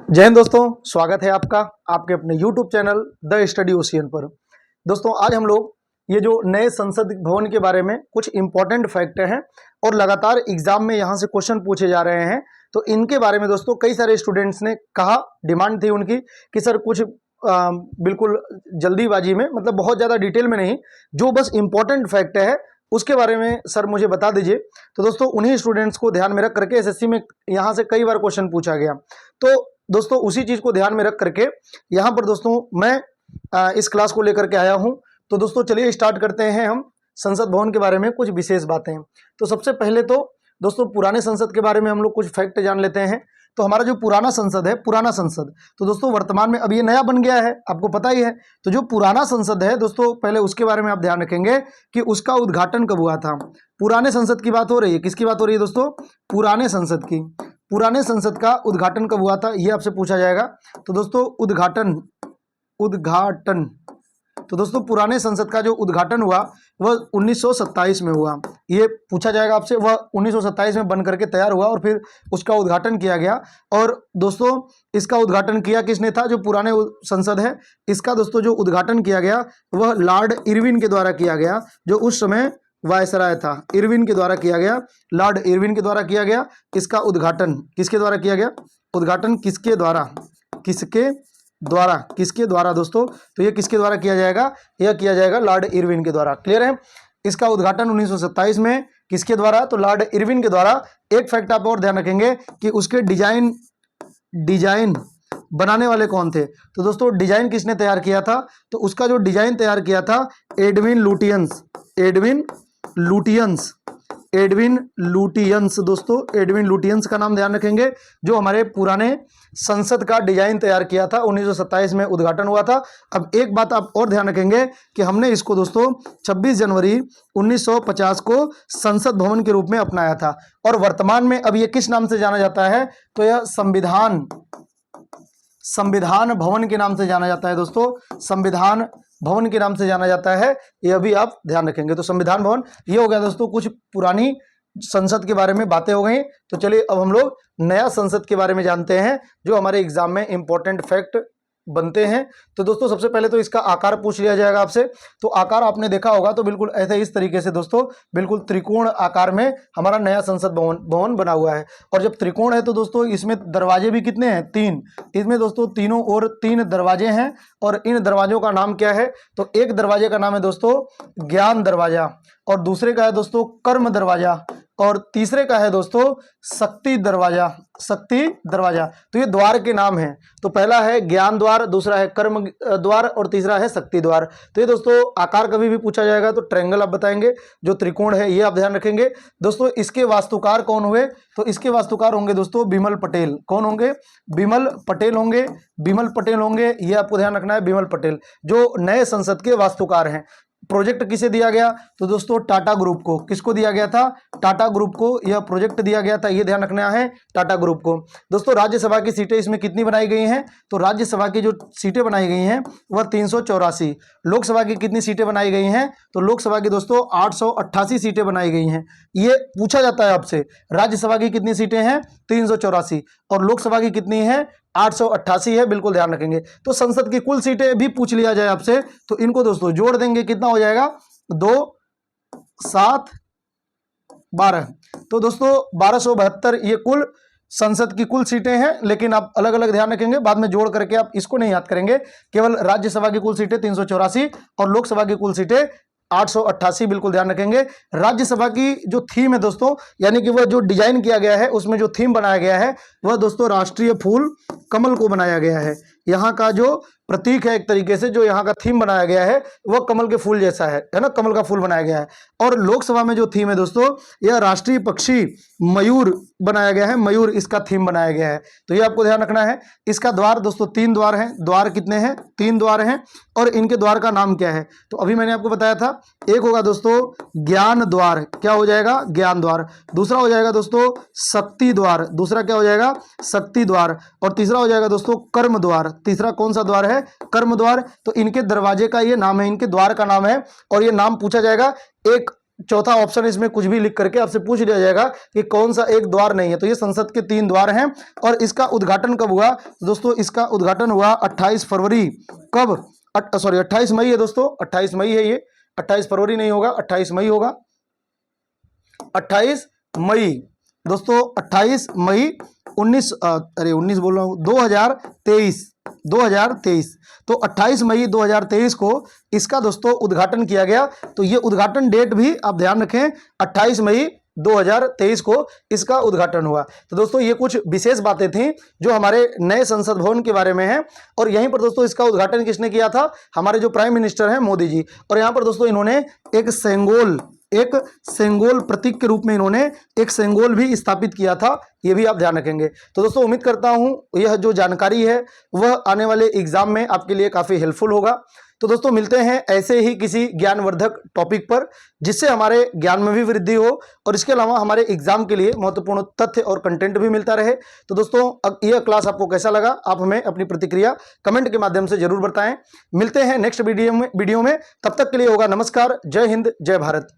जय हिंद दोस्तों, स्वागत है आपका आपके अपने YouTube channel the study ocean पर। दोस्तों आज हम लोग ये जो नए संसद भवन के बारे में कुछ इंपॉर्टेंट फैक्ट हैं और लगातार एग्जाम में यहाँ से क्वेश्चन पूछे जा रहे हैं, तो इनके बारे में दोस्तों कई सारे स्टूडेंट्स ने कहा, डिमांड थी उनकी कि सर कुछ बिल्कुल जल्दीबाजी में, मतलब बहुत ज़्यादा डिटेल में नहीं, जो बस इंपॉर्टेंट फैक्ट है उसके बारे में सर मुझे बता दीजिए। तो दोस्तों उन्हीं स्टूडेंट्स को ध्यान में रख करके एसएससी में यहाँ से कई बार क्वेश्चन पूछा गया, तो दोस्तों उसी चीज़ को ध्यान में रख करके यहाँ पर दोस्तों मैं इस क्लास को लेकर के आया हूँ। तो दोस्तों चलिए स्टार्ट करते हैं हम संसद भवन के बारे में कुछ विशेष बातें। तो सबसे पहले तो दोस्तों पुराने संसद के बारे में हम लोग कुछ फैक्ट जान लेते हैं। तो हमारा जो पुराना संसद है, पुराना संसद, तो दोस्तों वर्तमान में अब ये नया बन गया है, आपको पता ही है। तो जो पुराना संसद है दोस्तों, पहले उसके बारे में आप ध्यान रखेंगे कि उसका उद्घाटन कब हुआ था। पुराने संसद की बात हो रही है, किसकी बात हो रही है दोस्तों? पुराने संसद की। पुराने संसद का उद्घाटन कब हुआ था ये आपसे पूछा जाएगा। तो दोस्तों उद्घाटन तो दोस्तों पुराने संसद का जो उद्घाटन हुआ वह 1927 में हुआ, ये पूछा जाएगा आपसे। वह 1927 में बन करके तैयार हुआ और फिर उसका उद्घाटन किया गया। और दोस्तों इसका उद्घाटन किया किसने था? जो पुराने संसद है इसका दोस्तों जो उद्घाटन किया गया वह लॉर्ड इरविन के द्वारा किया गया, जो उस समय वायसराय था। इरविन के द्वारा किया गया, लॉर्ड इरविन के द्वारा किया गया। इसका उद्घाटन किसके द्वारा किया गया? उद्घाटन किसके द्वारा दोस्तों? तो ये किसके द्वारा किया जाएगा? यह किया जाएगा लॉर्ड इरविन के द्वारा। क्लियर है? इसका उद्घाटन 1927 में किसके द्वारा? तो लॉर्ड इरविन के द्वारा। एक फैक्ट आप और ध्यान रखेंगे कि उसके डिजाइन बनाने वाले कौन थे? तो दोस्तों डिजाइन किसने तैयार किया था? तो उसका जो डिजाइन तैयार किया था एडविन लुटियंस दोस्तों, एडविन लुटियंस का नाम ध्यान रखेंगे, जो हमारे पुराने संसद का डिजाइन तैयार किया था। 1927 में उद्घाटन हुआ था। अब एक बात आप और ध्यान रखेंगे कि हमने इसको दोस्तों 26 जनवरी 1950 को संसद भवन के रूप में अपनाया था। और वर्तमान में अब ये किस नाम से जाना जाता है? तो यह संविधान भवन के नाम से जाना जाता है दोस्तों, संविधान भवन के नाम से जाना जाता है। यह भी आप ध्यान रखेंगे। तो संविधान भवन, ये हो गया दोस्तों कुछ पुरानी संसद के बारे में बातें हो गई। तो चलिए अब हम लोग नया संसद के बारे में जानते हैं, जो हमारे एग्जाम में इंपॉर्टेंट फैक्ट बनते हैं। तो दोस्तों सबसे पहले तो इसका आकार पूछ लिया जाएगा आपसे। तो आकार आपने देखा होगा, तो बिल्कुल ऐसे इस तरीके से दोस्तों बिल्कुल त्रिकोण आकार में हमारा नया संसद भवन बना हुआ है। और जब त्रिकोण है तो दोस्तों इसमें दरवाजे भी कितने हैं? 3। इसमें दोस्तों तीनों ओर 3 दरवाजे हैं। और इन दरवाजों का नाम क्या है? तो एक दरवाजे का नाम है दोस्तों ज्ञान दरवाजा, और दूसरे का है दोस्तों कर्म दरवाजा, और तीसरे का है दोस्तों शक्ति दरवाजा। तो ये द्वार के नाम हैं। तो पहला है ज्ञान द्वार, दूसरा है कर्म द्वार, और तीसरा है शक्ति द्वार। तो ये दोस्तों आकार कभी भी पूछा जाएगा तो ट्रायंगल आप बताएंगे, जो त्रिकोण है ये आप ध्यान रखेंगे। दोस्तों इसके वास्तुकार कौन हुए? तो इसके वास्तुकार होंगे दोस्तों बिमल पटेल। कौन होंगे? बिमल पटेल होंगे। ये आपको ध्यान रखना है, बिमल पटेल जो नए संसद के वास्तुकार हैं। प्रोजेक्ट किसे दिया गया? तो दोस्तों टाटा ग्रुप को। किसको दिया गया था? टाटा ग्रुप को यह प्रोजेक्ट दिया गया था, ये ध्यान रखना है, टाटा ग्रुप को। दोस्तों राज्यसभा की सीटें इसमें कितनी बनाई गई हैं? तो राज्यसभा की जो सीटें बनाई गई हैं वह 384। लोकसभा की कितनी सीटें बनाई गई हैं? तो लोकसभा की दोस्तों 888 सीटें बनाई गई हैं। ये पूछा जाता है आपसे, राज्यसभा की कितनी सीटें हैं? 384, और लोकसभा की कितनी है? 888 है, बिल्कुल ध्यान रखेंगे। तो संसद की कुल सीटें भी पूछ लिया जाए आपसे, तो इनको दोस्तों जोड़ देंगे, कितना हो जाएगा? 2, 7, 12। तो दोस्तों 1272 ये कुल संसद की कुल सीटें हैं। लेकिन आप अलग अलग ध्यान रखेंगे, बाद में जोड़ करके आप इसको नहीं याद करेंगे। केवल राज्यसभा की कुल सीटें 384 और लोकसभा की कुल सीटें 888, बिल्कुल ध्यान रखेंगे। राज्यसभा की जो थीम है दोस्तों, यानी कि वह जो डिजाइन किया गया है उसमें जो थीम बनाया गया है वह दोस्तों राष्ट्रीय फूल कमल को बनाया गया है। यहाँ का जो प्रतीक है, एक तरीके से जो यहाँ का थीम बनाया गया है वह कमल के फूल जैसा है ना, कमल का फूल बनाया गया है। और लोकसभा में जो थीम है दोस्तों, यह राष्ट्रीय पक्षी मयूर बनाया गया है, मयूर इसका थीम बनाया गया है। तो ये आपको ध्यान रखना है। इसका द्वार दोस्तों 3 द्वार हैं। द्वार कितने हैं? 3 द्वार हैं। और इनके द्वार का नाम क्या है? तो अभी मैंने आपको बताया था, एक होगा दोस्तों ज्ञान द्वार। क्या हो जाएगा? ज्ञान द्वार। दूसरा हो जाएगा दोस्तों शक्ति द्वार। दूसरा क्या हो जाएगा? शक्ति द्वार। और तीसरा हो जाएगा दोस्तों कर्म द्वार। तीसरा कौन सा द्वार है? कर्म द्वार। तो इनके दरवाजे का ये नाम है, इनके द्वार का नाम है, और ये नाम पूछा जाएगा। एक चौथा ऑप्शन इसमें कुछ भी लिख करके आपसे पूछ लिया जाएगा कि कौन सा एक द्वार नहीं है, तो ये संसद के 3 द्वार हैं। और इसका उद्घाटन कब हुआ दोस्तों? इसका उद्घाटन हुआ 28 फरवरी। कब? 28 मई है दोस्तों, 28 मई है ये, 28 फरवरी नहीं होगा, 28 मई होगा। 28 मई दोस्तों, 28 मई 19 बोल रहा हूँ, 2023। तो 28 मई 2023 को इसका दोस्तों उद्घाटन किया गया। तो ये उद्घाटन डेट भी आप ध्यान रखें, 28 मई 2023 को इसका उद्घाटन हुआ। तो दोस्तों ये कुछ विशेष बातें थीं जो हमारे नए संसद भवन के बारे में हैं। और यहीं पर दोस्तों इसका उद्घाटन किसने किया था? हमारे जो प्राइम मिनिस्टर हैं मोदी जी। और यहाँ पर दोस्तों इन्होंने एक सेंगोल प्रतीक के रूप में इन्होंने एक सेंगोल भी स्थापित किया था, ये भी आप ध्यान रखेंगे। तो दोस्तों उम्मीद करता हूं यह जो जानकारी है वह आने वाले एग्जाम में आपके लिए काफ़ी हेल्पफुल होगा। तो दोस्तों मिलते हैं ऐसे ही किसी ज्ञानवर्धक टॉपिक पर, जिससे हमारे ज्ञान में भी वृद्धि हो और इसके अलावा हमारे एग्जाम के लिए महत्वपूर्ण तथ्य और कंटेंट भी मिलता रहे। तो दोस्तों अब यह क्लास आपको कैसा लगा, आप हमें अपनी प्रतिक्रिया कमेंट के माध्यम से जरूर बताएं। मिलते हैं नेक्स्ट वीडियो में। तब तक के लिए होगा नमस्कार। जय हिंद, जय भारत।